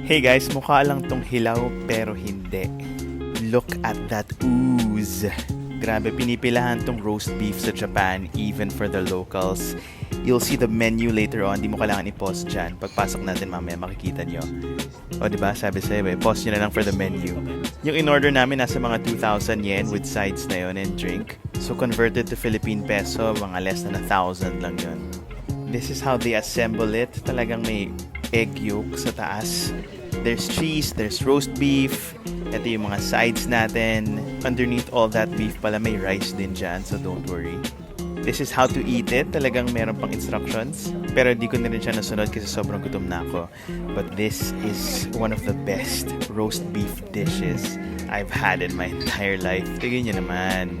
Hey guys, mukha lang tong hilaw pero hindi. Look at that ooze. Grabe, pinipilahan tong roast beef sa Japan even for the locals. You'll see the menu later on. Di mo kailangan i-pause dyan. Pagpasok natin mamaya makikita nyo. O diba, sabi sa'yo pause nyo na lang for the menu. Yung in-order namin nasa mga 2,000 yen with sides na yun and drink. So converted to Philippine peso, mga less than 1,000 lang yun. This is how they assemble it. Talagang may egg yolk sa taas. There's cheese, there's roast beef. Ito yung mga sides natin. Underneath all that beef pala may rice din dyan, so don't worry. This is how to eat it. Talagang meron pang instructions. Pero di ko na rin siya nasunod kasi sobrang gutom na ako. But this is one of the best roast beef dishes I've had in my entire life. Tignan nyo naman.